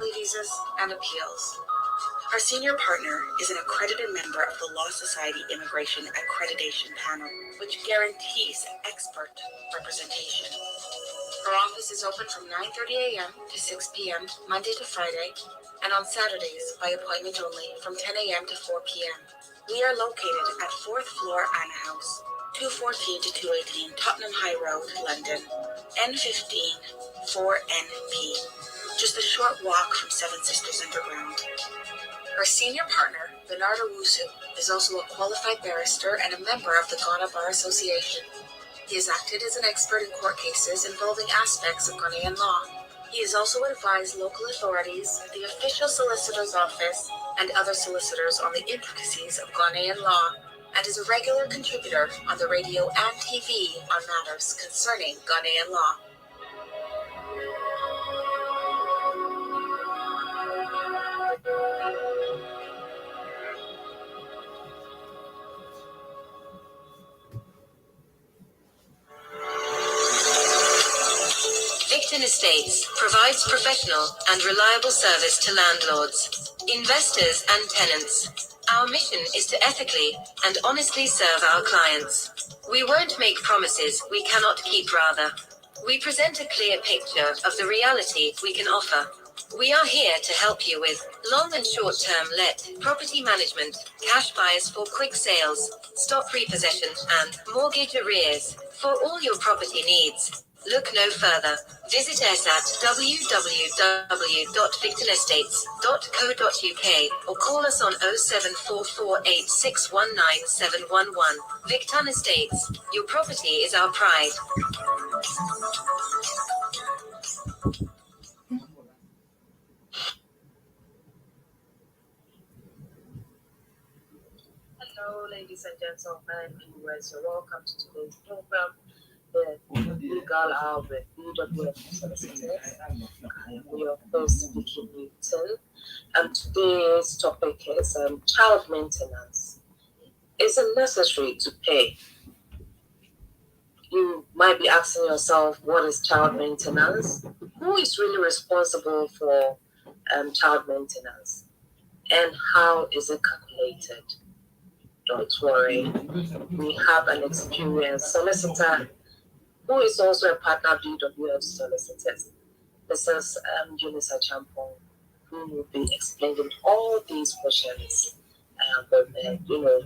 family visas, and appeals. Our senior partner is an accredited member of the Law Society Immigration Accreditation Panel, which guarantees expert representation. Our office is open from 9:30 a.m. to 6 p.m. Monday to Friday, and on Saturdays by appointment only from 10 a.m. to 4 p.m. We are located at 4th floor Anna House, 214 to 218 Tottenham High Road, London, N15 4NP. Just a short walk from Seven Sisters Underground. Our senior partner, Bernardo Wusu, is also a qualified barrister and a member of the Ghana Bar Association. He has acted as an expert in court cases involving aspects of Ghanaian law. He has also advised local authorities, the official solicitor's office, and other solicitors on the intricacies of Ghanaian law, and is a regular contributor on the radio and TV on matters concerning Ghanaian law. Victon Estates provides professional and reliable service to landlords, investors, and tenants. Our mission is to ethically and honestly serve our clients. We won't make promises we cannot keep, rather. We present a clear picture of the reality we can offer. We are here to help you with long and short-term let, property management, cash buyers for quick sales, stop repossession, and mortgage arrears. For all your property needs, look no further. Visit us at www.victonestates.co.uk or call us on 07448619711. Victon Estates, your property is our pride. Hello, ladies and gentlemen, viewers, you're welcome to today's program, the Legal Hour with BWF Solicitors. I am your host, Vicky Newton, and today's topic is child maintenance. Is it necessary to pay? You might be asking yourself, what is child maintenance? Who is really responsible for child maintenance? And how is it calculated? Don't worry, we have an experienced solicitor who is also a partner of BWF Solicitors. This is Eunice Achampong, who will be explaining all these questions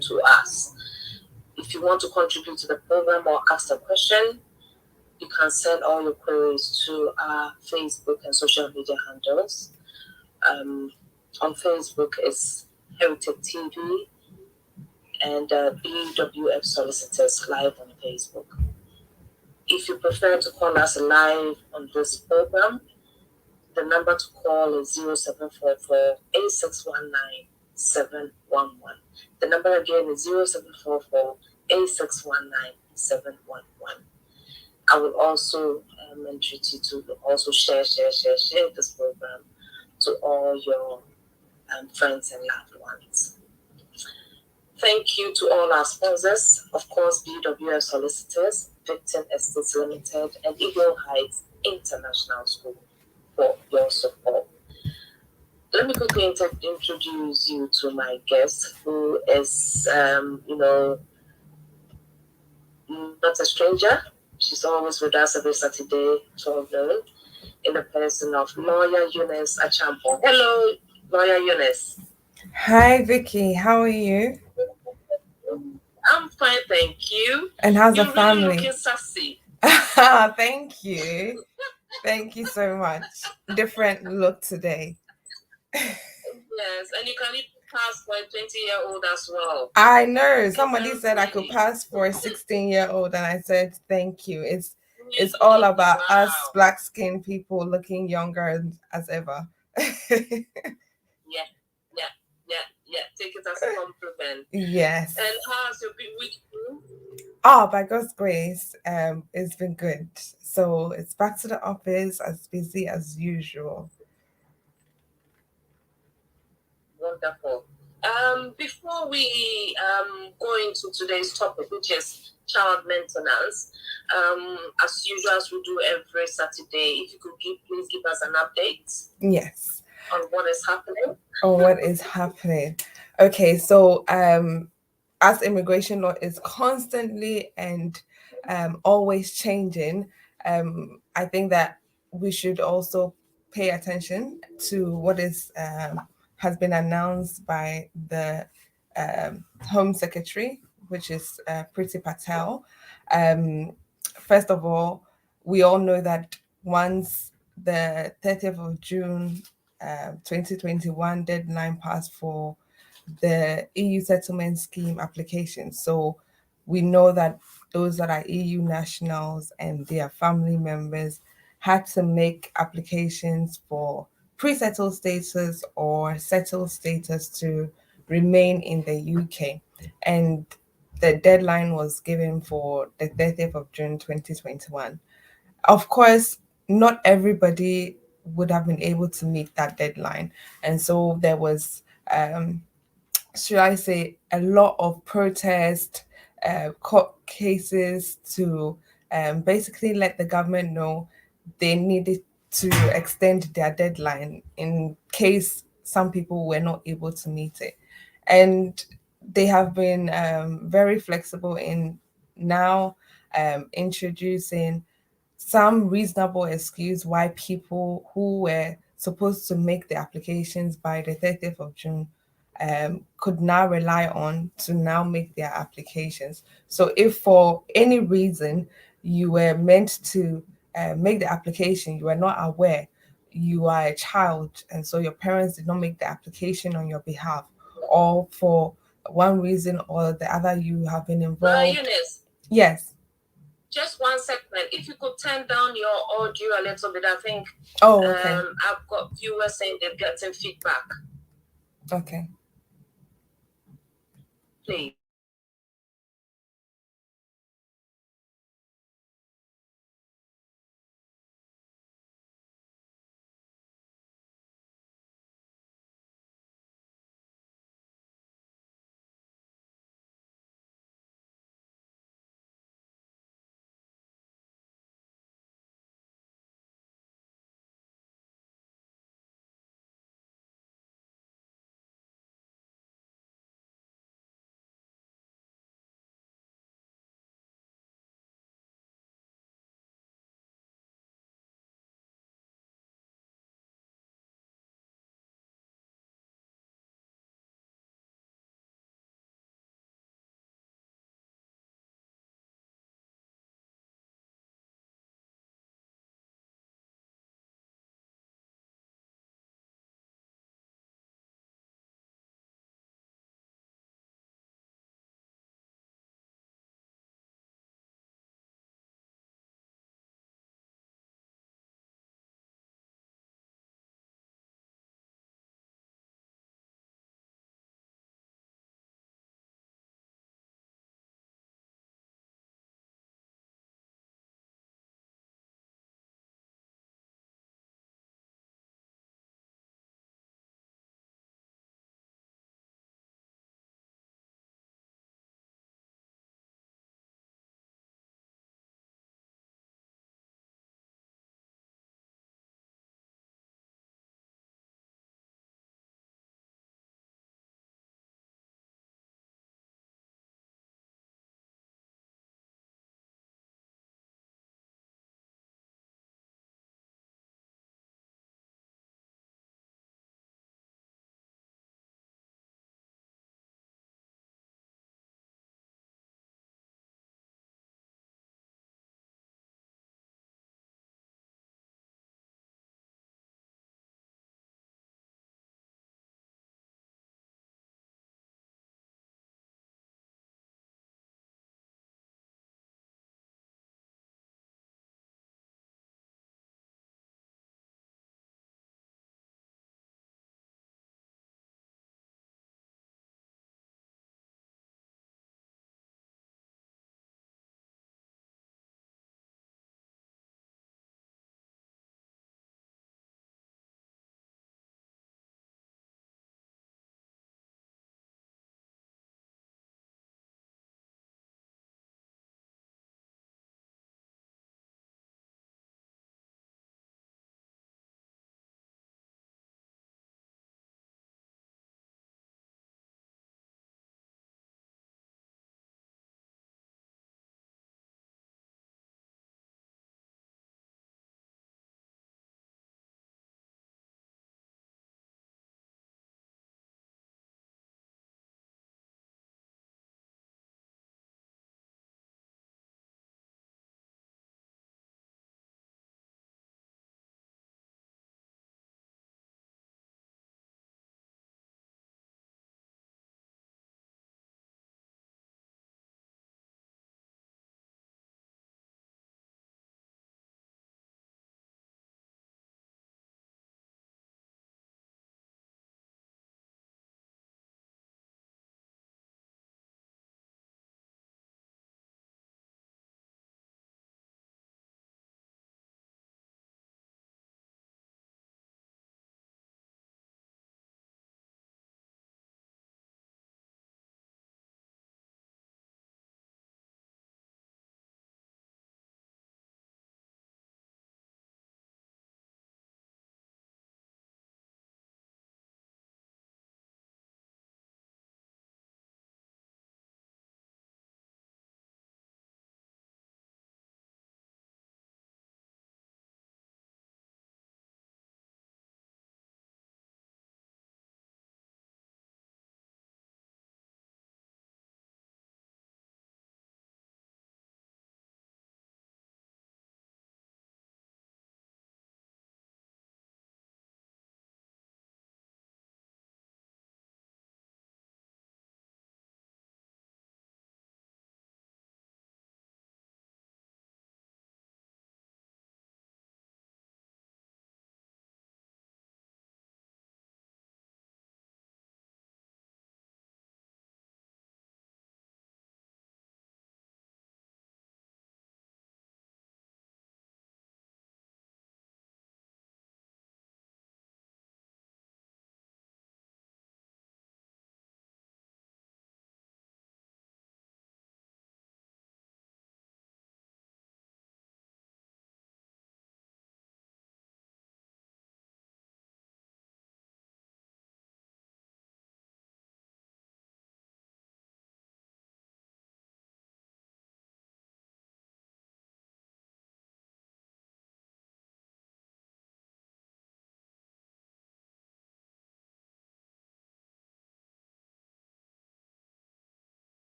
to us. If you want to contribute to the program or ask a question, you can send all your queries to our Facebook and social media handles. On Facebook is Heritage TV and BWF Solicitors live on Facebook. If you prefer to call us live on this program, the number to call is 0744 8619 711. The number again is 0744 8619 711. I will also entreat you to also share this program to all your friends and loved ones. Thank you to all our sponsors, of course, BWF Solicitors, Victon Estates Limited, and Eagle Heights International School for your support. Let me quickly introduce you to my guest, who is, not a stranger. She's always with us every Saturday, 12 noon, in the person of Lawyer Eunice Achampong. Hello, Lawyer Eunice. Hi, Vicky. How are you? I'm fine, thank you. And how's the family? You're really looking sassy. Thank you. Thank you so much. Different look today. Yes, and you can even pass for a 20-year-old as well. I know. Somebody said I could pass for a 16-year-old, and I said thank you. It's all about us black-skinned people looking younger as ever. Yeah. Take it as a compliment. Yes. And how's your week been? Oh, by God's grace, it's been good. So it's back to the office, as busy as usual. Wonderful. Before we go into today's topic, which is child maintenance, as usual, as we do every Saturday, if you could please give us an update. Yes. on what is happening? On what is happening. Okay, so as immigration law is constantly and always changing, I think that we should also pay attention to what is has been announced by the Home Secretary, which is Priti Patel. First of all, we all know that once the 30th of June 2021 deadline passed for the EU settlement scheme application. So we know that those that are EU nationals and their family members had to make applications for pre-settled status or settled status to remain in the UK. And the deadline was given for the 30th of June 2021. Of course, not everybody would have been able to meet that deadline. And so there was, should I say, a lot of protest, court cases to basically let the government know they needed to extend their deadline in case some people were not able to meet it. And they have been very flexible in now introducing some reasonable excuse why people who were supposed to make the applications by the 30th of June could now rely on to now make their applications. So, if for any reason you were meant to make the application, you were not aware, you are a child, and so your parents did not make the application on your behalf, or for one reason or the other, you have been involved. Eunice, Yes. just 1 second. If you could turn down your audio a little bit, I think Oh, okay. I've got viewers saying they're getting feedback. Okay. Please.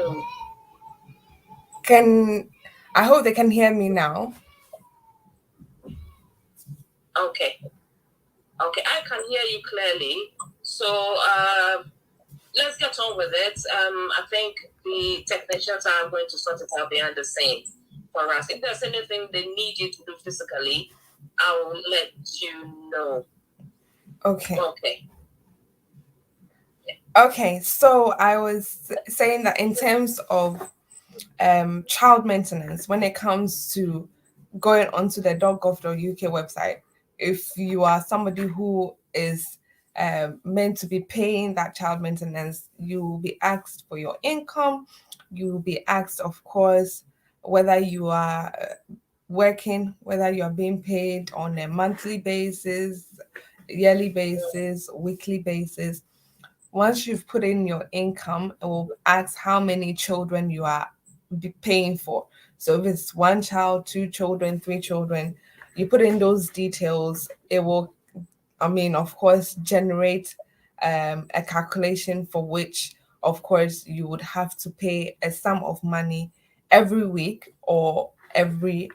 Mm. Can I hope they can hear me now? Okay. Okay, I can hear you clearly. So let's get on with it. I think the technicians are going to sort it out behind the scenes for us. If there's anything they need you to do physically, I will let you know. Okay. Okay. Okay, so I was saying that in terms of child maintenance, when it comes to going onto the .gov.uk website, if you are somebody who is meant to be paying that child maintenance, you will be asked for your income. You will be asked, of course, whether you are working, whether you are being paid on a monthly basis, yearly basis, weekly basis. Once you've put in your income, it will ask how many children you are paying for. So if it's one child, two children, three children, you put in those details, it will, I mean, of course, generate a calculation for which, of course, you would have to pay a sum of money every week or every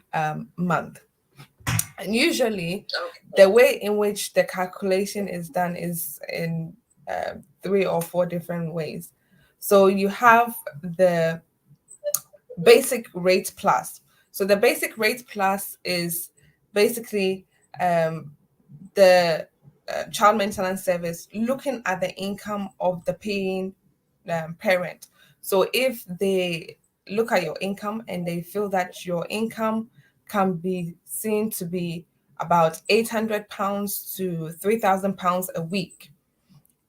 month. And usually, the way in which the calculation is done is in three or four different ways. So you have the basic rate plus. So the basic rate plus is basically um, the child maintenance service looking at the income of the paying parent. So if they look at your income and they feel that your income can be seen to be about £800 to £3,000 a week,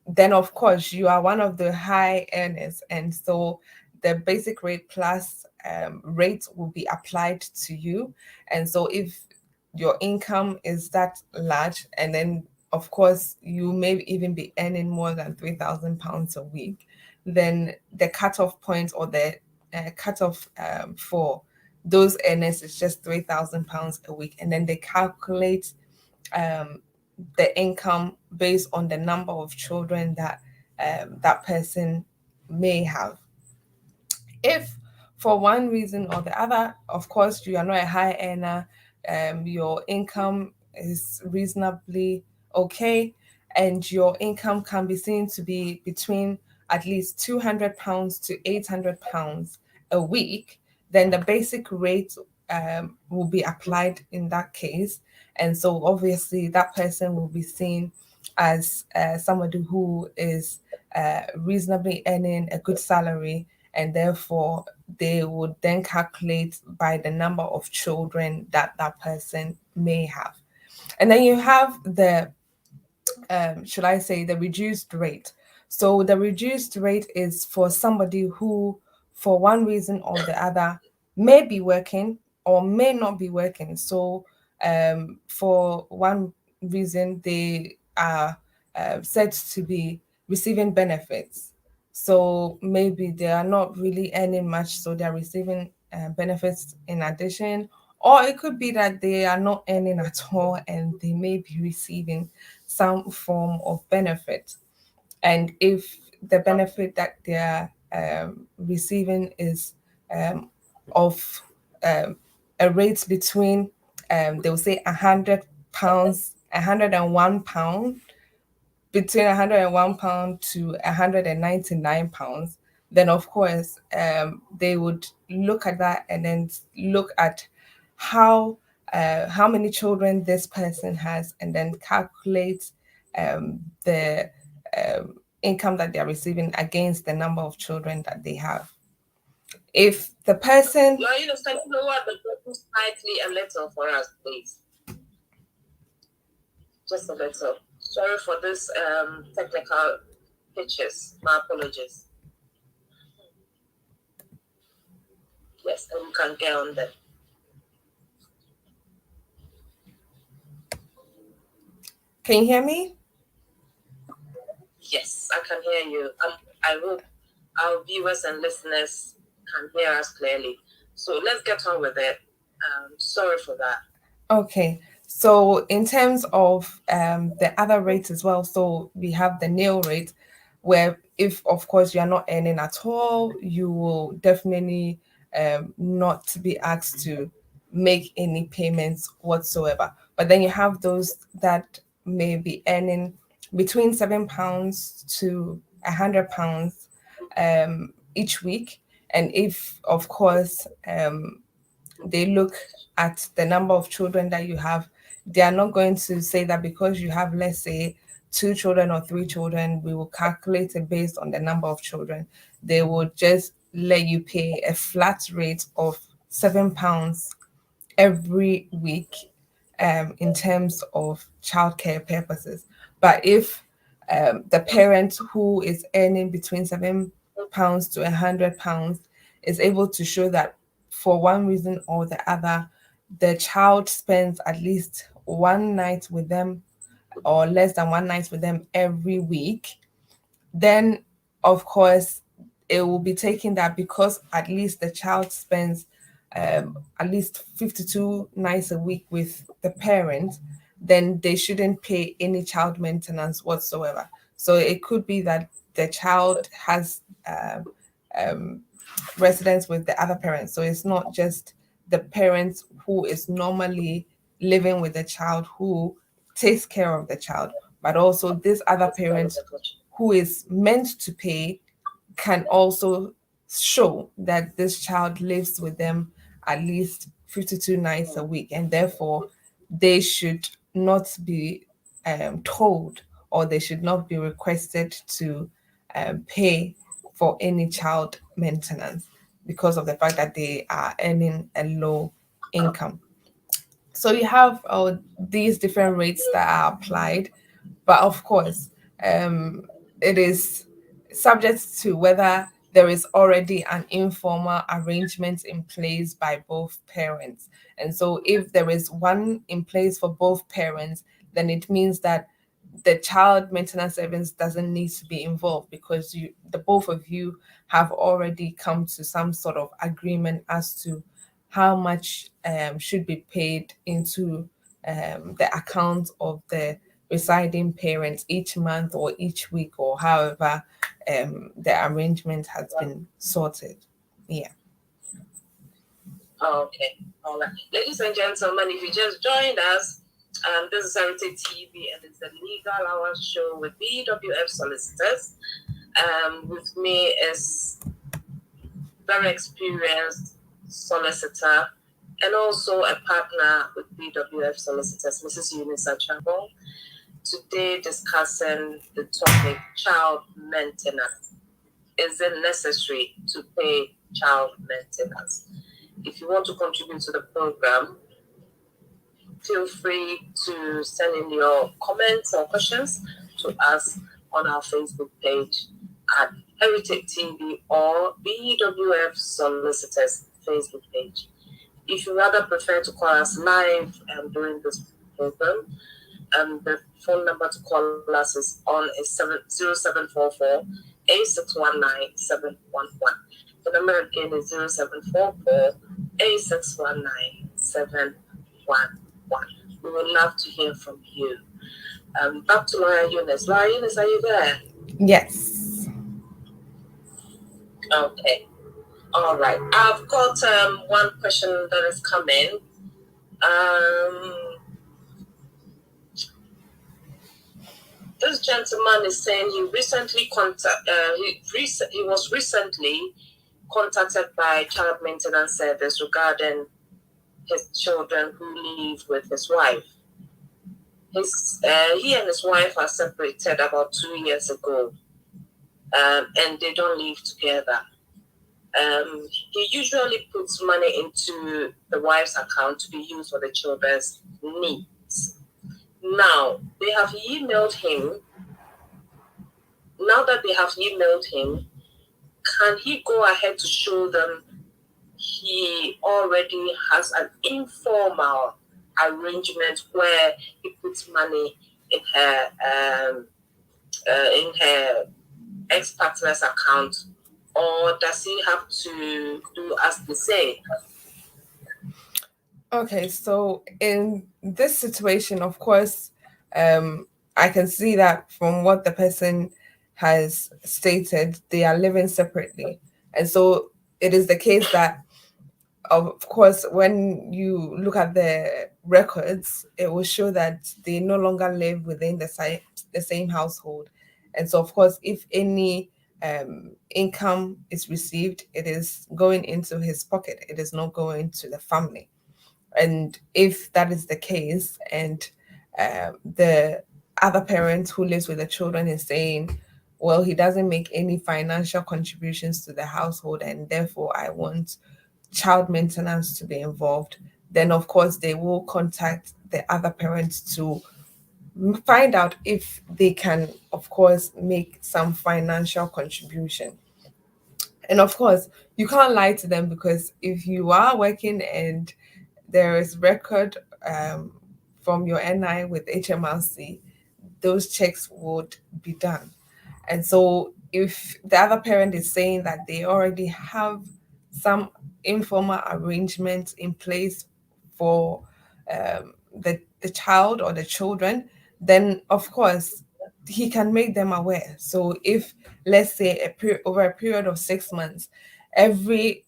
then of course you are one of the high earners, and so the basic rate plus rate will be applied to you. And so if your income is that large, and then of course you may even be earning more than £3,000 a week, then the cutoff point or the cutoff for those earners is just £3,000 a week, and then they calculate um, the income based on the number of children that that person may have. If for one reason or the other, of course, you are not a high earner, your income is reasonably okay, and your income can be seen to be between at least £200 to £800 a week, then the basic rate will be applied in that case. And so obviously that person will be seen as somebody who is reasonably earning a good salary, and therefore they would then calculate by the number of children that that person may have. And then you have the should I say, the reduced rate. So the reduced rate is for somebody who, for one reason or the other, may be working or may not be working. So for one reason, they are said to be receiving benefits. So maybe they are not really earning much, so they're receiving benefits in addition. Or it could be that they are not earning at all and they may be receiving some form of benefit. And if the benefit that they're receiving is of um, a rate between, they'll say £100, £101, between £101 to £199, then of course they would look at that and then look at how many children this person has, and then calculate the income that they are receiving against the number of children that they have. If the person, Lioness, can you lower the volume slightly a little for us, please? Just a little. Sorry for this technical hitches. My apologies. Yes, and you can get on there. can you hear me? Yes, I can hear you. I hope our viewers and listeners can hear us clearly. So let's get on with it. Sorry for that. Okay, so in terms of the other rates as well, so we have the nil rate, where if of course you are not earning at all, you will definitely not be asked to make any payments whatsoever. But then you have those that may be earning between £7 to £100 each week. And if of course they look at the number of children that you have, they are not going to say that because you have, let's say, two children or three children, we will calculate it based on the number of children. They will just let you pay a flat rate of £7 every week in terms of childcare purposes. But if the parent who is earning between £7 to £100 is able to show that for one reason or the other, the child spends at least one night with them or less than one night with them every week, then of course it will be taken that because at least the child spends at least 52 nights a week with the parent, then they shouldn't pay any child maintenance whatsoever. So it could be that the child has residence with the other parent. So it's not just the parent who is normally living with the child who takes care of the child, but also this other parent who is meant to pay can also show that this child lives with them at least 52 nights a week, and therefore they should not be told or they should not be requested to pay for any child maintenance because of the fact that they are earning a low income. So you have these different rates that are applied, but of course, it is subject to whether there is already an informal arrangement in place by both parents. And so, if there is one in place for both parents, then it means that the child maintenance service doesn't need to be involved because the both of you have already come to some sort of agreement as to how much should be paid into the account of the residing parents each month or each week or however the arrangement has been sorted. Yeah. Okay. All right. Ladies and gentlemen, if you just joined us, this is Heritage TV and it's the Legal Hour show with BWF Solicitors. With me is very experienced solicitor and also a partner with BWF Solicitors, Mrs. Eunice Achabon. Today discussing the topic child maintenance. Is it necessary to pay child maintenance? If you want to contribute to the program, feel free to send in your comments or questions to us on our Facebook page at Heritage TV or BWF Solicitors Facebook page. If you rather prefer to call us live during this program, the phone number to call us is on 0744 8619 711. The number again is 0744 8619 711. We would love to hear from you. Back to Lawyer Eunice. Lawyer Eunice, are you there? Yes. Okay. All right. I've got one question that is coming. This gentleman is saying he was recently contacted by Child Maintenance Service regarding his children who live with his wife. He and his wife are separated about 2 years ago, and they don't live together. He usually puts money into the wife's account to be used for the children's needs. Now, they have emailed him. Now that they have emailed him, can he go ahead to show them he already has an informal arrangement where he puts money in her ex-partner's account, or does he have to do as they say? Okay, so in this situation, of course, I can see that from what the person has stated, they are living separately. And so it is the case that, of course, when you look at the records, it will show that they no longer live within the same household. And so, of course, if any income is received, it is going into his pocket. It is not going to the family. And if that is the case, and the other parent who lives with the children is saying, well, he doesn't make any financial contributions to the household, and therefore I want child maintenance to be involved, then of course they will contact the other parents to find out if they can, of course, make some financial contribution. And of course, you can't lie to them, because if you are working and there is record from your NI with HMRC, those checks would be done. And so if the other parent is saying that they already have some informal arrangements in place for the child or the children, then of course he can make them aware. So if, let's say, over a period of 6 months, every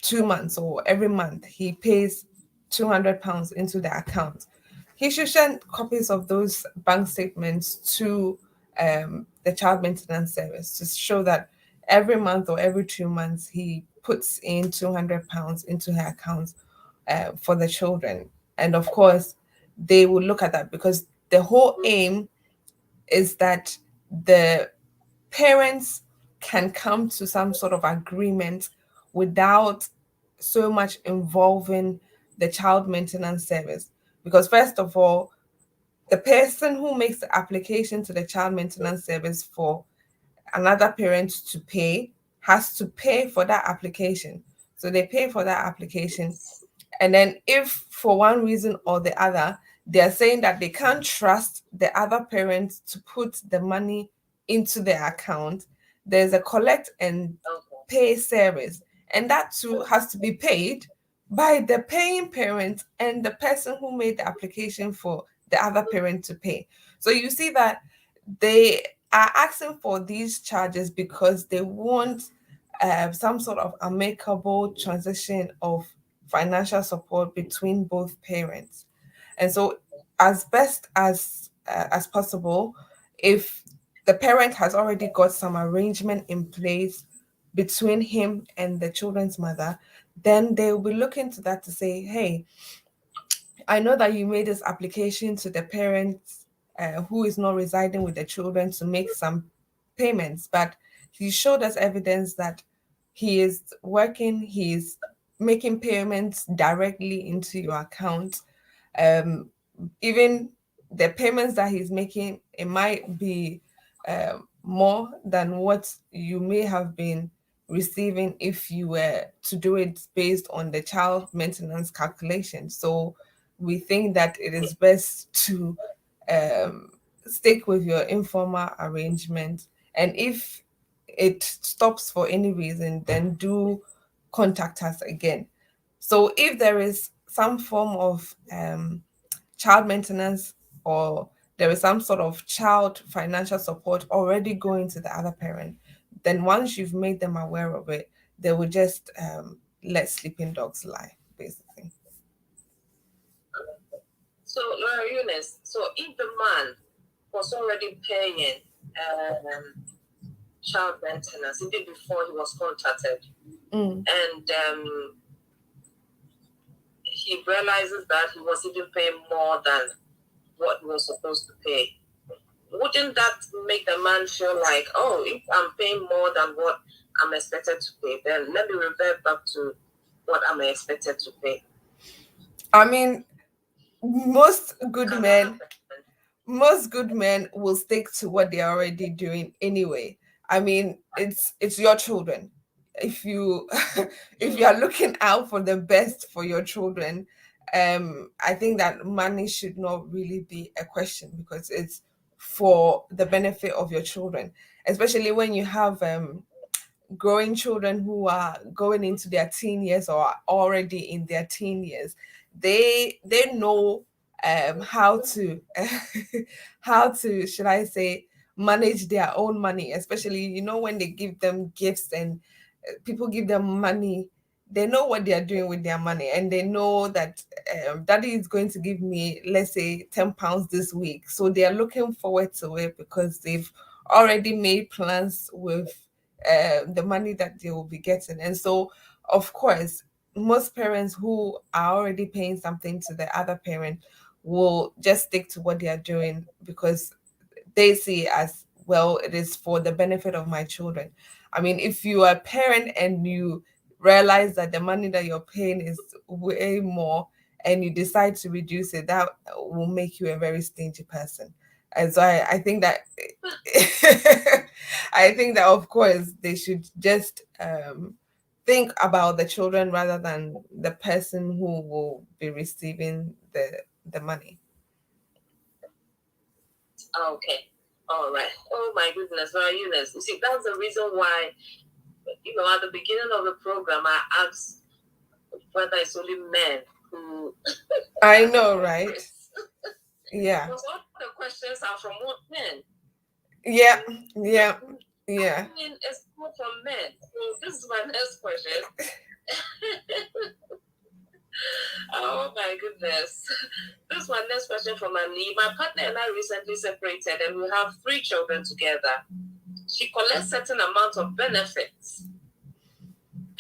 2 months or every month he pays £200 into the account, he should send copies of those bank statements to the child maintenance service to show that every month or every 2 months he puts in £200 into her account for the children. And of course, they will look at that, because the whole aim is that the parents can come to some sort of agreement without so much involving the child maintenance service. Because, first of all, the person who makes the application to the child maintenance service for another parent to pay has to pay for that application. So they pay for that application, Yes. and then, if for one reason or the other, they're saying that they can't trust the other parent to put the money into their account, there's a collect and Okay. pay service. And that too has to be paid by the paying parent and the person who made the application for the other parent to pay. So you see that they are asking for these charges because they want some sort of amicable transition of financial support between both parents. And so, as best as possible, if the parent has already got some arrangement in place between him and the children's mother, then they will be looking to that to say, hey, I know that you made this application to the parents who is not residing with the children to make some payments, but he showed us evidence that he is working, he's making payments directly into your account. Um, Even the payments that he's making, it might be more than what you may have been receiving if you were to do it based on the child maintenance calculation. So we think that it is best to um, stick with your informal arrangement. And if it stops for any reason, then do contact us again. So if there is some form of child maintenance, or there is some sort of child financial support already going to the other parent, then once you've made them aware of it, they will just let sleeping dogs lie, basically. So, Laura Eunice, so if the man was already paying child maintenance even before he was contacted, Mm. and he realizes that he was even paying more than what he was supposed to pay, wouldn't that make the man feel like, oh, if I'm paying more than what I'm expected to pay, then let me revert back to what I'm expected to pay? I mean, most good Can that men happen? most good men will stick to what they're already doing anyway. I mean, it's your children. If you if you are looking out for the best for your children, I think that money should not really be a question, because it's for the benefit of your children, especially when you have growing children who are going into their teen years or are already in their teen years. They know how to how to, should I say, manage their own money, especially, when they give them gifts and people give them money. They know what they are doing with their money, and they know that daddy is going to give me, let's say, £10 this week. So they are looking forward to it because they've already made plans with the money that they will be getting. And so, of course, most parents who are already paying something to the other parent will just stick to what they are doing because they see it as, well, it is for the benefit of my children. I mean, if you are a parent and you realize that the money that you're paying is way more and you decide to reduce it, that will make you a very stingy person. And so I think that I think that, of course, they should just think about the children rather than the person who will be receiving the money. Okay. All right. Oh my goodness, my goodness. You see, that's the reason why, at the beginning of the program, I asked whether it's only men who. I know, right? Yeah. Because all the questions are from what men? Yeah. Yeah. Yeah. I mean, it's not from men. So this is my next question. Oh my goodness. This is my next question from Ali. My partner and I recently separated and we have 3 children together. She collects certain amount of benefits.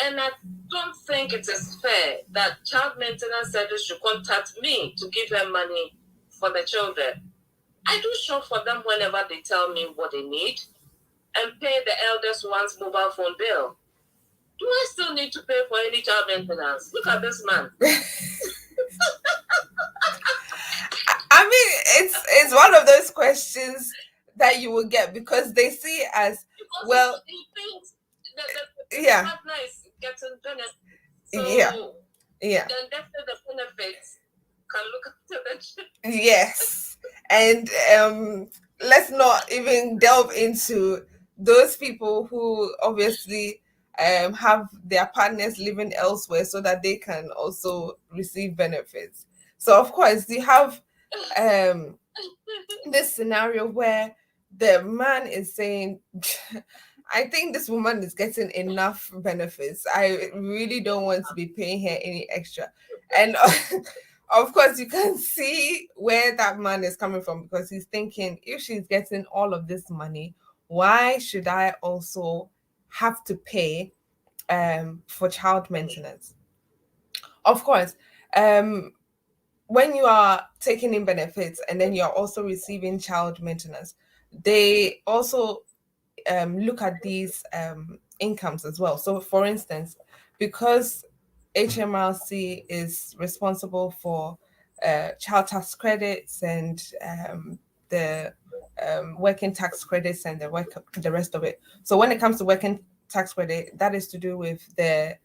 And I don't think it is fair that child maintenance service should contact me to give her money for the children. I do shop for them whenever they tell me what they need and pay the eldest one's mobile phone bill. Do I still need to pay for any child maintenance? Look at this man. I mean, it's one of those questions that you will get because they see as, because well, he thinks the yeah, partner is getting benefits. So yeah, then definitely the benefits can look after the children. yes. And let's not even delve into those people who obviously have their partners living elsewhere so that they can also receive benefits. So of course you have um this scenario where the man is saying, I think this woman is getting enough benefits. I really don't want to be paying her any extra. And of course, you can see where that man is coming from because he's thinking, if she's getting all of this money, why should I also have to pay for child maintenance? Of course, um, when you are taking in benefits and then you're also receiving child maintenance, they also look at these incomes as well. So, for instance, because HMRC is responsible for child tax credits and the working tax credits and the rest of it. So, when it comes to working tax credit, that is to do with the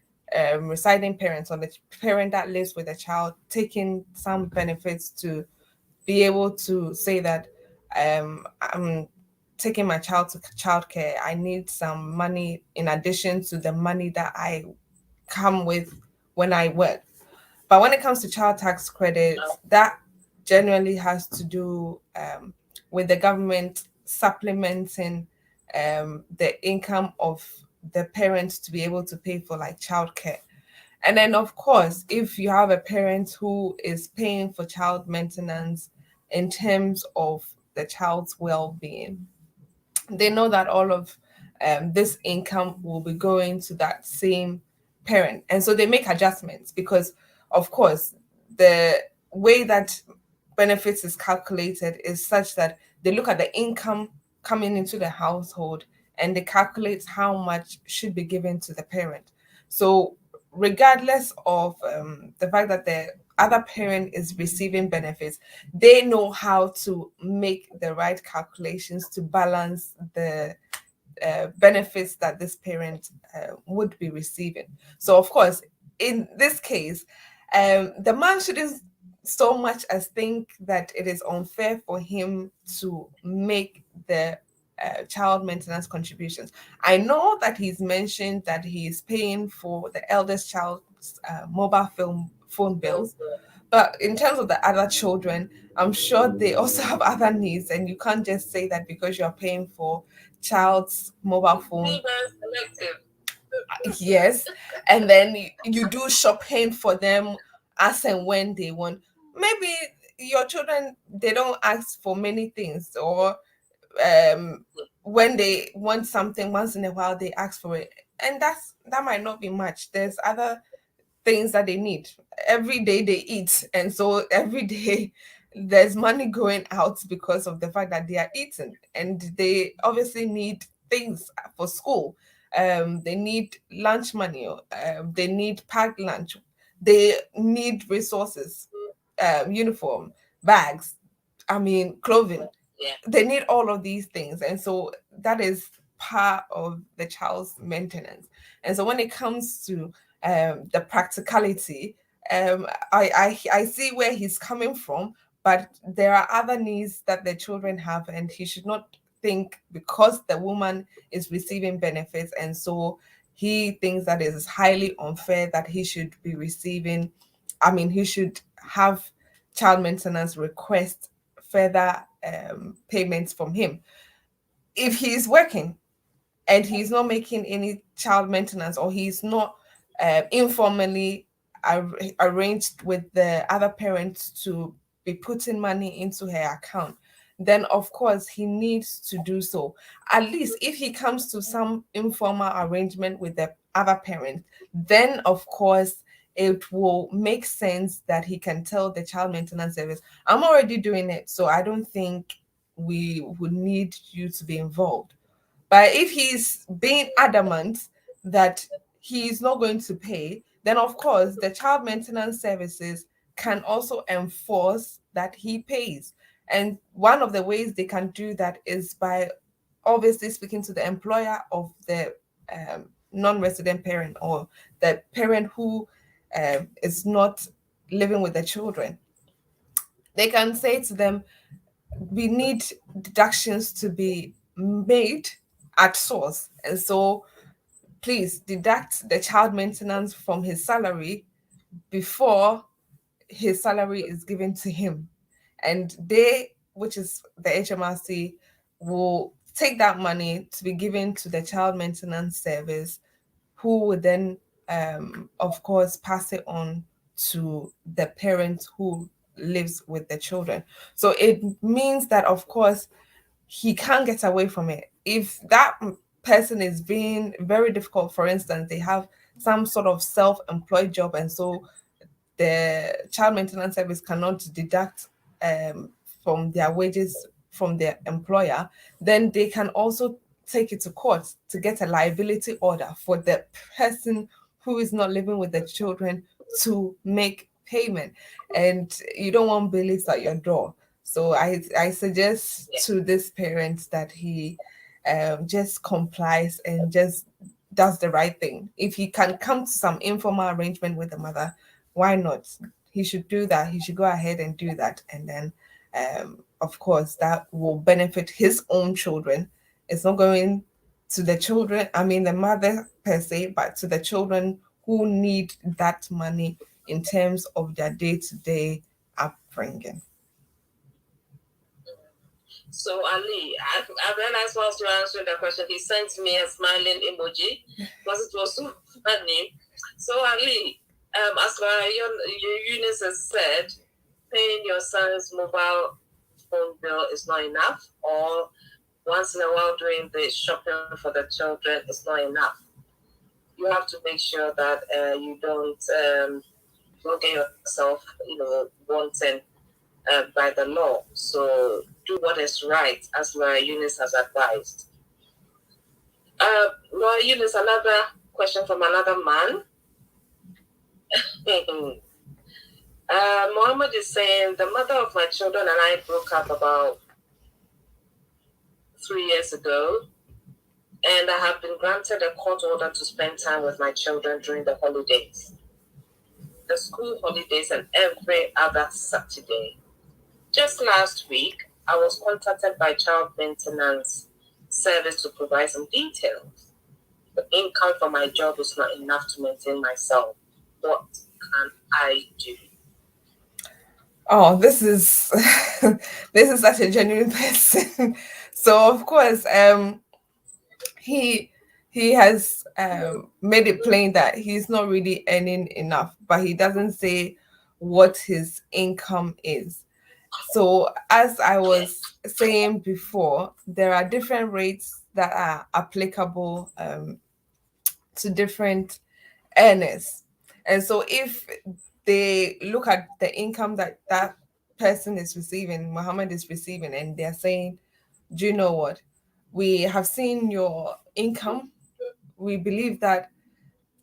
residing parents or the parent that lives with a child taking some benefits to be able to say that I'm taking my child to childcare. I need some money in addition to the money that I come with when I work. But when it comes to child tax credits, that generally has to do with the government supplementing the income of the parents to be able to pay for like childcare. And then, of course, if you have a parent who is paying for child maintenance in terms of the child's well being, they know that all of this income will be going to that same parent. And so they make adjustments because, of course, the way that benefits is calculated is such that they look at the income coming into the household and they calculate how much should be given to the parent. So, regardless of the fact that the other parent is receiving benefits, they know how to make the right calculations to balance the benefits that this parent would be receiving. So, of course, in this case, the man shouldn't so much as think that it is unfair for him to make the child maintenance contributions. I know that he's mentioned that he is paying for the eldest child's mobile phone bills, But in terms of the other children, I'm sure they also have other needs, and you can't just say that because you're paying for child's mobile phone. Be very selective. Yes, and then you do shopping for them as and when they want. Maybe your children, they don't ask for many things, or um when they want something once in a while they ask for it, and that might not be much. There's other things that they need. Every day they eat, and so every day there's money going out because of the fact that they are eating, and they obviously need things for school. They need lunch money, they need packed lunch, they need resources, uniform, bags, I mean clothing. Yeah. They need all of these things, and so that is part of the child's maintenance. And so when it comes to the practicality, I see where he's coming from, but there are other needs that the children have, and he should not think because the woman is receiving benefits, and so he thinks that it is highly unfair that he should be receiving, I mean, he should have child maintenance request further payments from him. If he's working and he's not making any child maintenance, or he's not informally arranged with the other parent to be putting money into her account, then of course he needs to do so. At least if he comes to some informal arrangement with the other parent, then of course it will make sense that he can tell the child maintenance service, I'm already doing it, so I don't think we would need you to be involved. But if he's being adamant that he's not going to pay, then of course the child maintenance services can also enforce that he pays. And one of the ways they can do that is by obviously speaking to the employer of the non-resident parent, or the parent who is not living with the children. They can say to them, we need deductions to be made at source. And so please deduct the child maintenance from his salary before his salary is given to him. And they, which is the HMRC, will take that money to be given to the child maintenance service, who would then, of course, pass it on to the parent who lives with the children. So it means that, of course, he can't get away from it. If that person is being very difficult, for instance, they have some sort of self-employed job, and so the child maintenance service cannot deduct from their wages from their employer, then they can also take it to court to get a liability order for the person who is not living with the children to make payment. And you don't want bailiffs at your door. So I suggest Yeah. to this parent that he just complies and just does the right thing. If he can come to some informal arrangement with the mother, why not? He should do that. He should go ahead and do that. And then, of course, that will benefit his own children. It's not going to the children, I mean, the mother per se, but to the children who need that money in terms of their day to day upbringing. So Ali, I realized whilst you answered that question, he sent me a smiling emoji because it was so funny. So Ali, as your Eunice has said, paying your son's mobile phone bill is not enough, or once in a while doing the shopping for the children is not enough. You have to make sure that you don't get yourself, wanting by the law. So do what is right, as Laura Eunice has advised. Laura Eunice, another question from another man. Mohammed is saying, the mother of my children and I broke up about 3 years ago, and I have been granted a court order to spend time with my children during the holidays, the school holidays, and every other Saturday. Just last week, I was contacted by child maintenance service to provide some details. The income from my job is not enough to maintain myself. What can I do? Oh, this is this is such a genuine person. So of course, he he has made it plain that he's not really earning enough, but he doesn't say what his income is. So as I Okay. was saying before, there are different rates that are applicable to different earners. And so if they look at the income that that person is receiving, Muhammad is receiving, and they're saying, do you know what? We have seen your income. We believe that,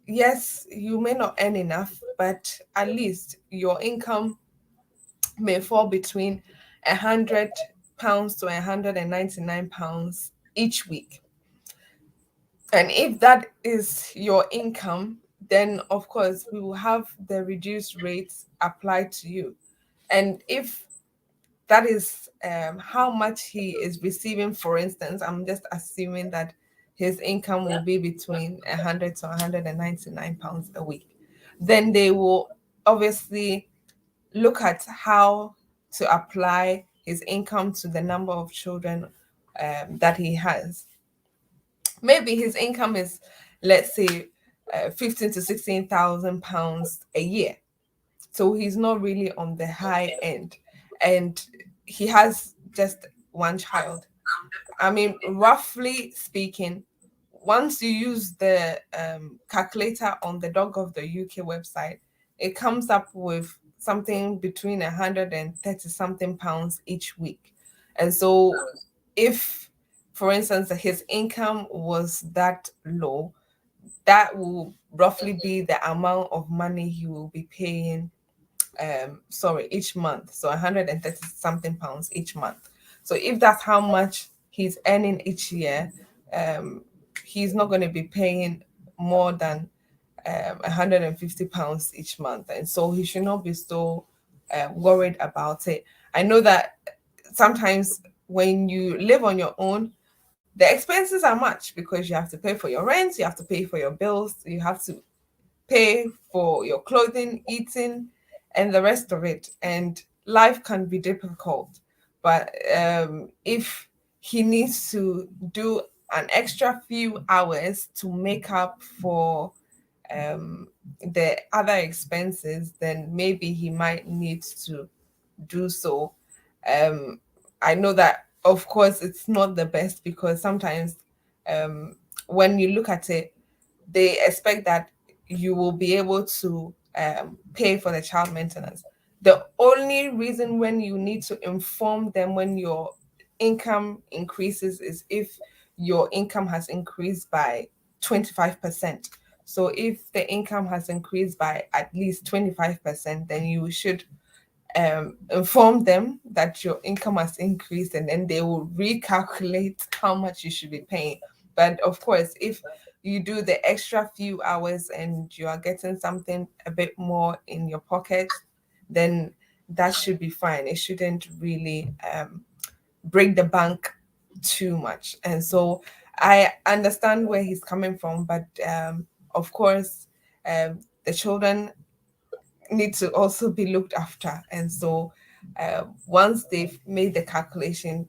yes, you may not earn enough, but at least your income may fall between £100 to £199 each week. And if that is your income, then of course we will have the reduced rates applied to you. And if that is how much he is receiving, for instance, I'm just assuming that his income will Yeah. be between 100 to £199 a week, then they will obviously look at how to apply his income to the number of children that he has. Maybe his income is, let's say, 15 to 16,000 pounds a year, so he's not really on the high Okay. end, and he has just one child. I mean, roughly speaking, once you use the calculator on the Dog of the UK website, it comes up with something between 130 something pounds each week. And so, if, for instance, his income was that low, that will roughly be the amount of money he will be paying sorry, each month. So 130 something pounds each month. So if that's how much he's earning each year, um he's not going to be paying more than 150 pounds each month, and so he should not be so worried about it. I know that sometimes when you live on your own, the expenses are much because you have to pay for your rent, you have to pay for your bills, you have to pay for your clothing, eating, and the rest of it. And life can be difficult. But if he needs to do an extra few hours to make up for the other expenses, then maybe he might need to do so. Um, I know that, of course, it's not the best because sometimes um, when you look at it, they expect that you will be able to pay for the child maintenance. The only reason when you need to inform them when your income increases is if your income has increased by 25%. So if the income has increased by at least 25%, then you should inform them that your income has increased, and then they will recalculate how much you should be paying. But of course, if you do the extra few hours and you are getting something a bit more in your pocket, then that should be fine. It shouldn't really break the bank too much. And so I understand where he's coming from, but of course, the children need to also be looked after. And so once they've made the calculation,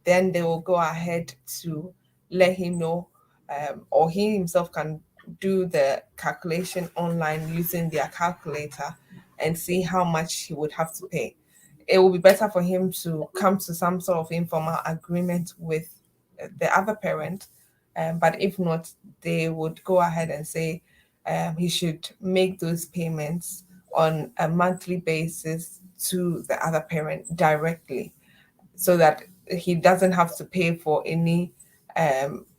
then they will go ahead to let him know, or he himself can do the calculation online using their calculator and see how much he would have to pay. It will be better for him to come to some sort of informal agreement with the other parent. But if not, they would go ahead and say he should make those payments on a monthly basis to the other parent directly, so that he doesn't have to pay for any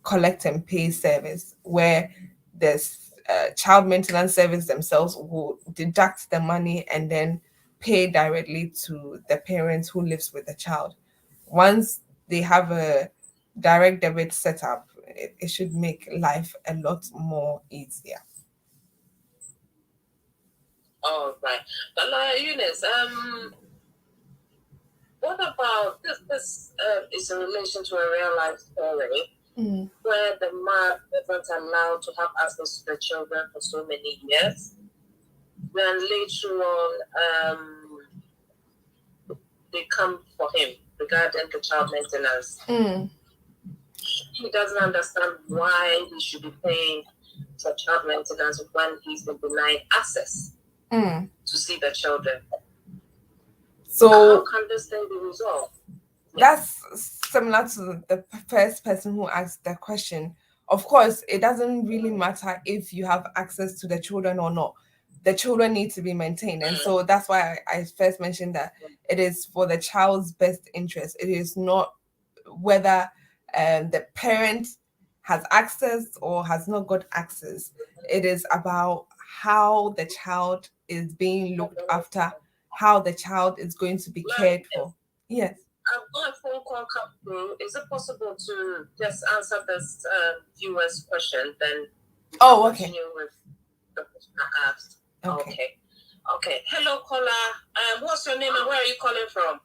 collect and pay service where this child maintenance service themselves will deduct the money and then pay directly to the parents who lives with the child. Once they have a direct debit set up, it should make life a lot more easier. All right. But Eunice, what about this? This is in relation to a real life story Mm. where the man wasn't allowed to have access to the children for so many years. Then later on, they come for him regarding the child maintenance. He doesn't understand why he should be paying for child maintenance when he's been denied access to see the children. So how can this thing be resolved? That's similar to the first person who asked the question. Of course, it doesn't really matter if you have access to the children or not. The children need to be maintained. And so that's why I first mentioned that it is for the child's best interest. It is not whether the parent has access or has not got access. It is about how the child is being looked after, how the child is going to be cared for. Yes. I've got a phone call come through. Is it possible to just answer this viewer's question? Then continue with the question I asked. Okay. Hello, caller. What's your name and where are you calling from?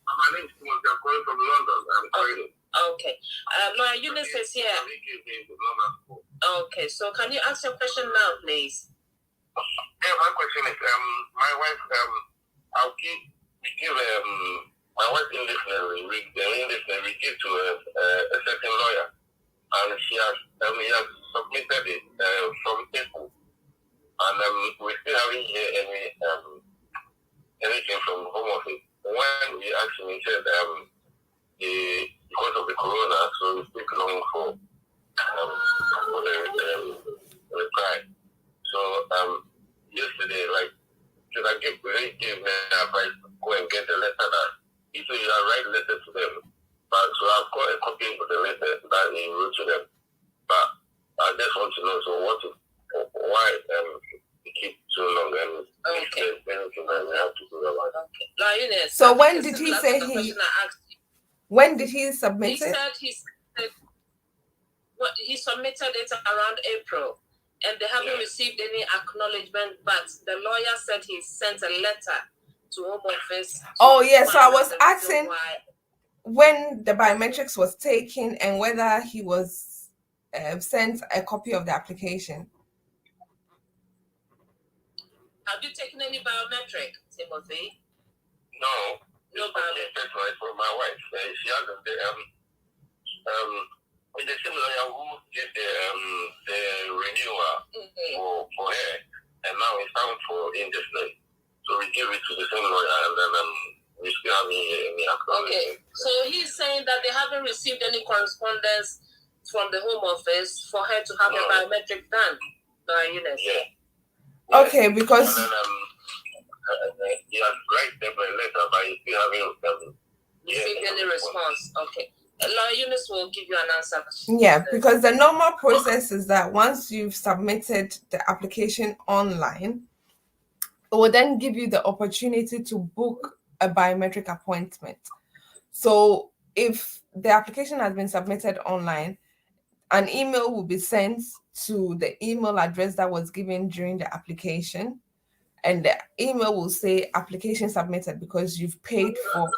My name is Timothy. I'm calling from London. I'm calling. Okay. Lawyer Eunice is here. Okay. So can you ask your question now, please? Yeah, my question is, my wife, we give my wife indefinitely. We give to a certain lawyer, and he has submitted it from April, and we still haven't heard anything from Home Office. When we asked him, he said because of the corona, so it took long for the reply. So yesterday, they gave me advice to go and get the letter that he said you have write letter to them. But so I've got a copy of the letter that he wrote to them. But I just want to know why it keep so long and if there's anything that we have to do about it. So when did he say when did he submit he it? He said he submitted it around April. And they haven't received any acknowledgement, but the lawyer said he sent a letter to Home Office. So I was asking when the biometrics was taken and whether he was sent a copy of the application. Have you taken any biometric, Timothy? No. No biometric. That's right for my wife. She hasn't. The same lawyer who did the renewal for her, and now it's time for indefinite. So we give it to the same lawyer, and then we still have any acknowledgement. Okay, so he's saying that they haven't received any correspondence from the Home Office for her to have a biometric done by Eunice. Yeah. Okay, because and then, he has written them a letter, but he still haven't received any response. Okay. Lawyer Eunice will give you an answer. Yeah, because the normal process is that once you've submitted the application online, it will then give you the opportunity to book a biometric appointment. So if the application has been submitted online, an email will be sent to the email address that was given during the application, and the email will say application submitted because you've paid for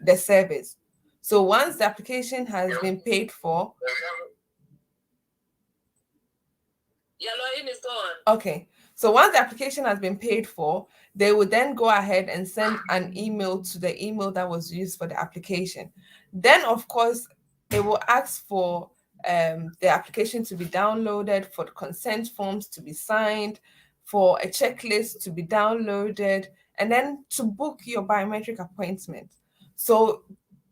the service. So once the application has been paid for, okay. So once the application has been paid for, they will then go ahead and send an email to the email that was used for the application. Then, of course, they will ask for the application to be downloaded, for the consent forms to be signed, for a checklist to be downloaded, and then to book your biometric appointment. So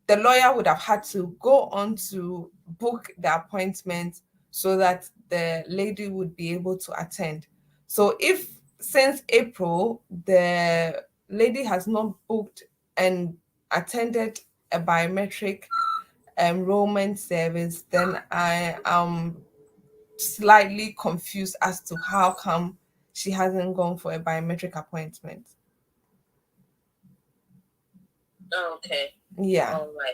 the lawyer would have had to go on to book the appointment so that the lady would be able to attend. So if since April, the lady has not booked and attended a biometric enrollment service, then I am slightly confused as to how come she hasn't gone for a biometric appointment. Okay. Yeah. All right.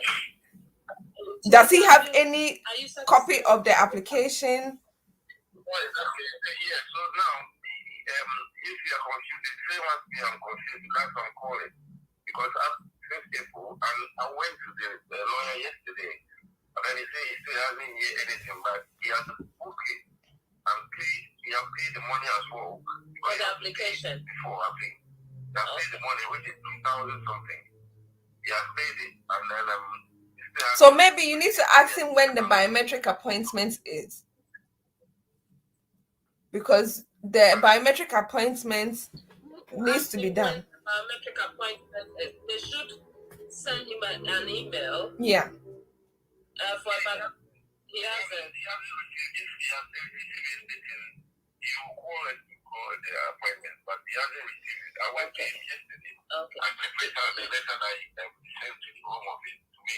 Does he have any copy of the application? Yeah, so now, if you are confused, the same as me, I'm confused. That's why I'm calling. Because since April, and I went to the lawyer yesterday, and then he said he still hasn't heard anything, but he has booked it and paid. He has paid the money as well. For the application? Before, I think. He has paid the money, which is 2,000 something. He has paid it, and then he still has So to maybe you need to ask him when the biometric appointment is, because the biometric appointment needs to be done. Biometric appointment, they should send him an email. Yeah. For about he hasn't. He hasn't received it. He has received it. He will call the appointment, but he hasn't received it. I went to him yesterday. Okay. And I printed out the letter that he sent to the home office to me.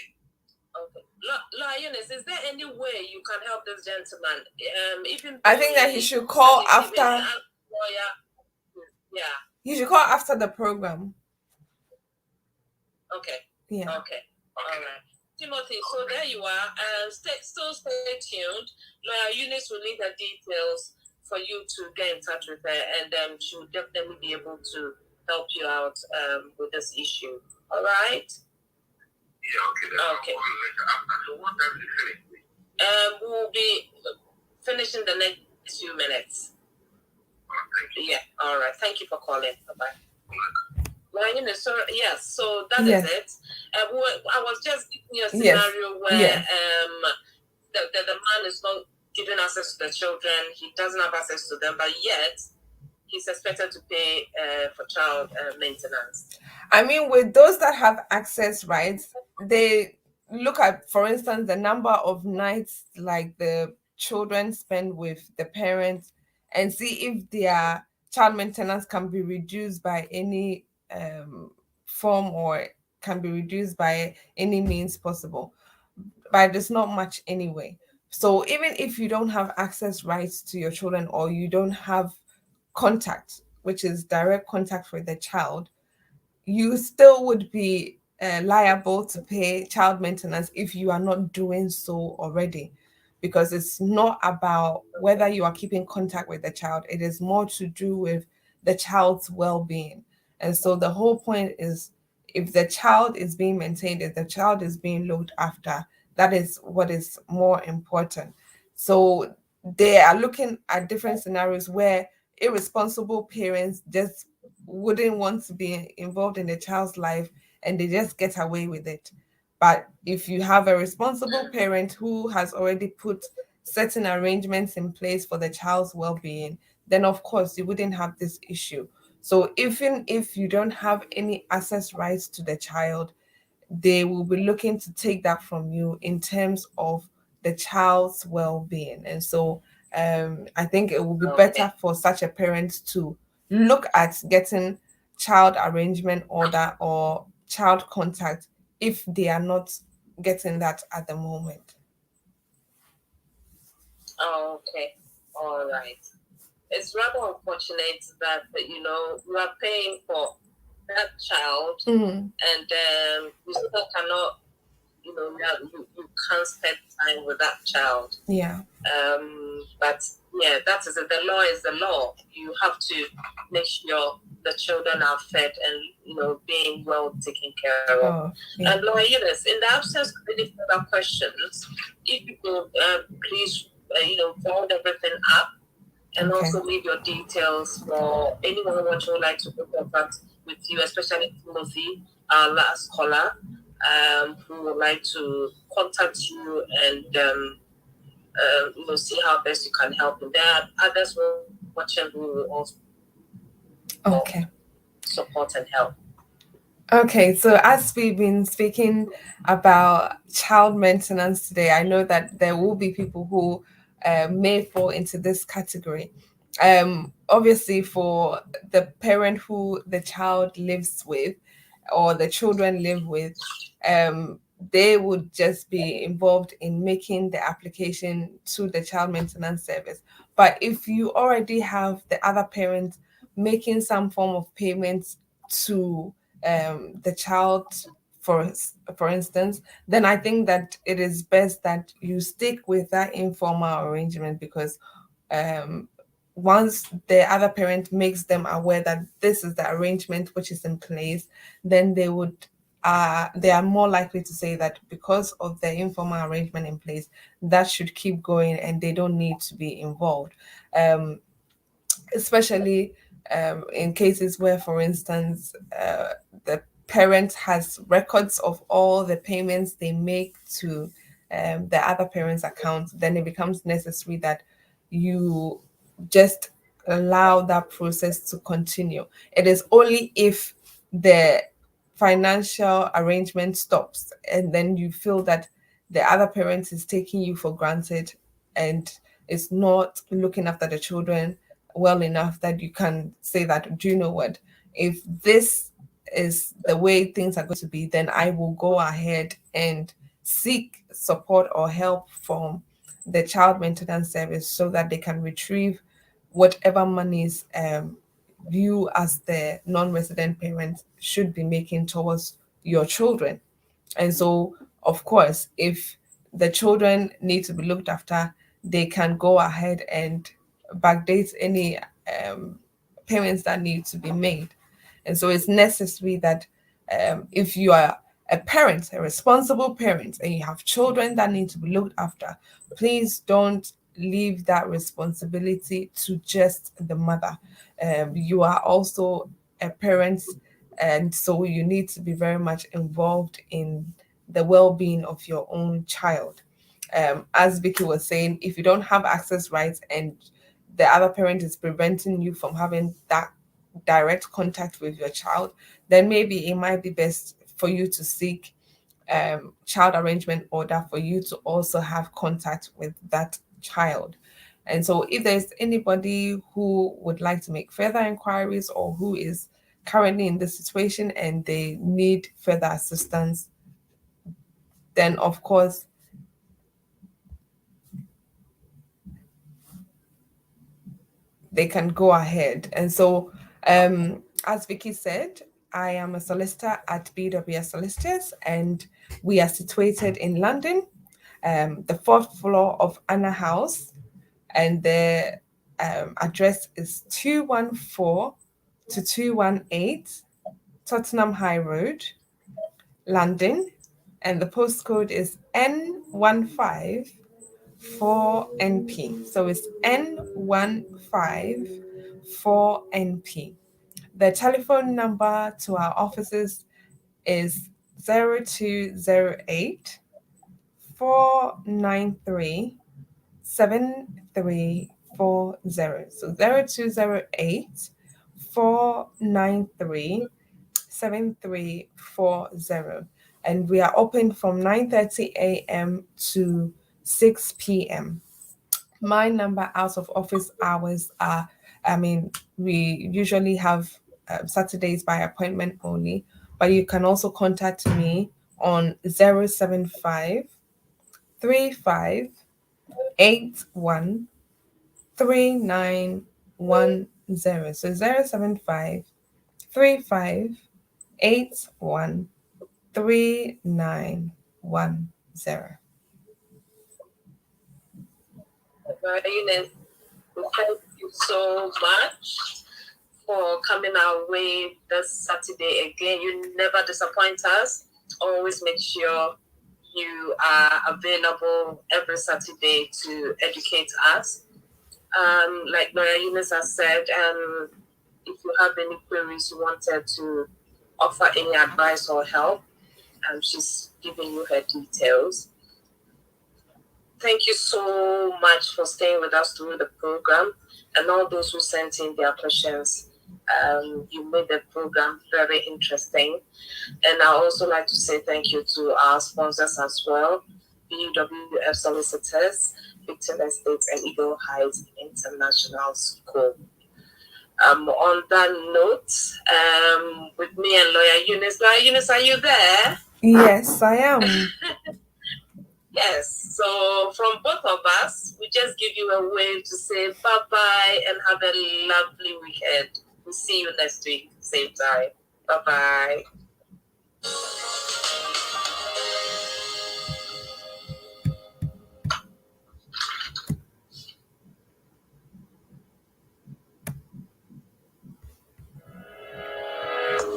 Okay. Lioness, is there any way you can help this gentleman? Even I think that he should call after. Lawyer. Yeah. He should call after the program. Okay. Yeah. Okay. All right. Timothy, so there you are. Still stay tuned. Lawyer Eunice will need her details for you to get in touch with her, and she will definitely be able to help you out with this issue. All right? Yeah, okay. Okay. So what time is it finished? We'll be finishing the next few minutes. Thank you. Yeah. All right. Thank you for calling. Bye-bye. Lioness, so yes, so that Yes. is it. I was just giving you a scenario where the man is not giving access to the children. He doesn't have access to them, but yet he's expected to pay for child maintenance. I mean, with those that have access rights, they look at, for instance, the number of nights like the children spend with the parents and see if their child maintenance can be reduced by any form or can be reduced by any means possible. But there's not much anyway. So even if you don't have access rights to your children or you don't have contact, which is direct contact with the child, you still would be liable to pay child maintenance if you are not doing so already, because it's not about whether you are keeping contact with the child. It is more to do with the child's well-being. And so the whole point is, if the child is being maintained, if the child is being looked after, that is what is more important. So they are looking at different scenarios where irresponsible parents just wouldn't want to be involved in the child's life and they just get away with it. But if you have a responsible parent who has already put certain arrangements in place for the child's well-being, then of course you wouldn't have this issue. So even if you don't have any access rights to the child, they will be looking to take that from you in terms of the child's well-being. And so I think it will be better for such a parent to look at getting child arrangement order or child contact if they are not getting that at the moment. Oh, okay. All right. It's rather unfortunate that you are paying for that child, and you still cannot, you can't spend time with that child. Yeah. But yeah, that is it. The law is the law. You have to make sure the children are fed and being well taken care of. Oh, yeah. And Lawyer Eunice, in the absence of any further questions, if you could please fold everything up and Okay. also leave your details for anyone who would like to put contact with you, especially Timothy, our last caller, who would like to contact you and see how best you can help them. There are others watching who will also support and help. Okay, so as we've been speaking about child maintenance today, I know that there will be people who may fall into this category. Obviously, for the parent who the child lives with or the children live with, they would just be involved in making the application to the child maintenance service. But if you already have the other parent making some form of payment to the child, for instance, then I think that it is best that you stick with that informal arrangement, because once the other parent makes them aware that this is the arrangement which is in place, then they are more likely to say that because of the informal arrangement in place, that should keep going and they don't need to be involved. Especially in cases where, for instance, the parent has records of all the payments they make to the other parent's account, then it becomes necessary that you just allow that process to continue. It is only if the financial arrangement stops and then you feel that the other parent is taking you for granted and is not looking after the children well enough that you can say that, do you know what, if this is the way things are going to be, then I will go ahead and seek support or help from the child maintenance service so that they can retrieve whatever monies you as the non-resident parent should be making towards your children. And so, of course, if the children need to be looked after, they can go ahead and backdate any payments that need to be made. And so it's necessary that if you are a parent, a responsible parent, and you have children that need to be looked after, please don't leave that responsibility to just the mother. You are also a parent, and so you need to be very much involved in the well-being of your own child. As Vicky was saying, if you don't have access rights and the other parent is preventing you from having that direct contact with your child, then maybe it might be best for you to seek child arrangement order for you to also have contact with that child. And so if there's anybody who would like to make further inquiries or who is currently in this situation and they need further assistance, then of course they can go ahead. And so, as Vicky said, I am a solicitor at BWF Solicitors, and we are situated in London, the fourth floor of Anna House, and the address is 214 to 218 Tottenham High Road, London, and the postcode is N154NP. So it's N154NP. The telephone number to our offices is 0208 493 7340. So 0208 493 7340. And we are open from 9:30 a.m. to 6 p.m. My number out of office hours are, we usually have Saturdays by appointment only, but you can also contact me on 075 35 81 3910. So 075 35 81 3910. Eunice, thank you so much for coming our way this Saturday again. You never disappoint us. Always make sure you are available every Saturday to educate us. Like Lawyer Eunice has said, if you have any queries you wanted to offer any advice or help, she's giving you her details. Thank you so much for staying with us through the program, and all those who sent in their questions. You made the program very interesting. And I also like to say thank you to our sponsors as well, BWF Solicitors, Victim Estates, and Eagle Heights International School. On that note, with me and Lawyer Eunice. Lawyer Eunice, are you there? Yes, I am. Yes. So from both of us, we just give you a wave to say bye-bye and have a lovely weekend. We'll see you next week, same time. Bye-bye.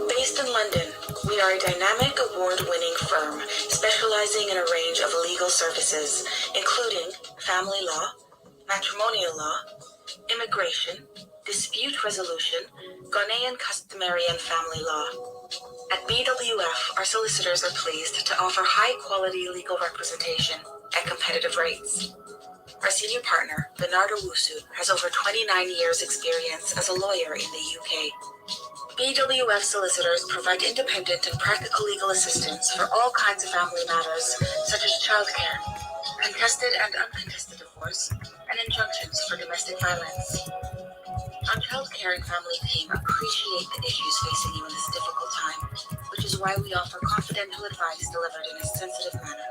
Based in London, we are a dynamic, award-winning firm specializing in a range of legal services, including family law, matrimonial law, immigration, dispute resolution, Ghanaian customary and family law. At BWF, our solicitors are pleased to offer high-quality legal representation at competitive rates. Our senior partner, Bernardo Wusu, has over 29 years' experience as a lawyer in the UK. BWF Solicitors provide independent and practical legal assistance for all kinds of family matters, such as childcare, contested and uncontested divorce, and injunctions for domestic violence. Our childcare and family team appreciate the issues facing you in this difficult time, which is why we offer confidential advice delivered in a sensitive manner.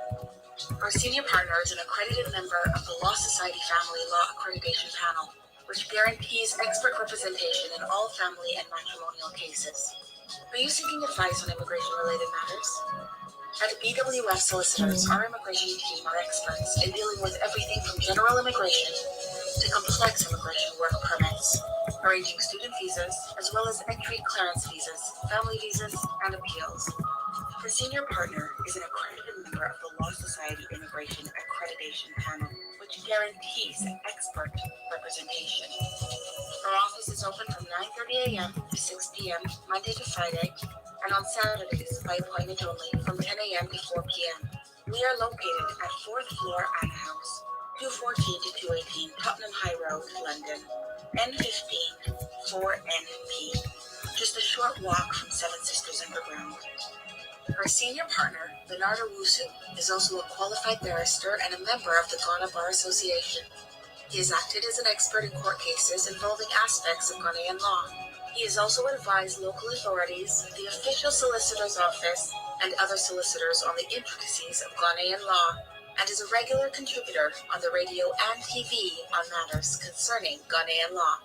Our senior partner is an accredited member of the Law Society Family Law Accreditation Panel, which guarantees expert representation in all family and matrimonial cases. Are you seeking advice on immigration-related matters? At BWF Solicitors, our immigration team are experts in dealing with everything from general immigration to complex immigration work permits, arranging student visas, as well as entry clearance visas, family visas, and appeals. Our senior partner is an accredited member of the Law Society Immigration Accreditation Panel, which guarantees expert representation. Our office is open from 9:30 a.m. to 6 p.m. Monday to Friday, and on Saturdays by appointment only from 10 a.m. to 4 p.m. We are located at 4th floor Anna House, 214 to 218 Tottenham High Road, London, N15 4NP. Just a short walk from Seven Sisters Underground. Our senior partner, Bernardo Wusu, is also a qualified barrister and a member of the Ghana Bar Association. He has acted as an expert in court cases involving aspects of Ghanaian law. He has also advised local authorities, the official solicitor's office, and other solicitors on the intricacies of Ghanaian law, and is a regular contributor on the radio and TV on matters concerning Ghanaian law.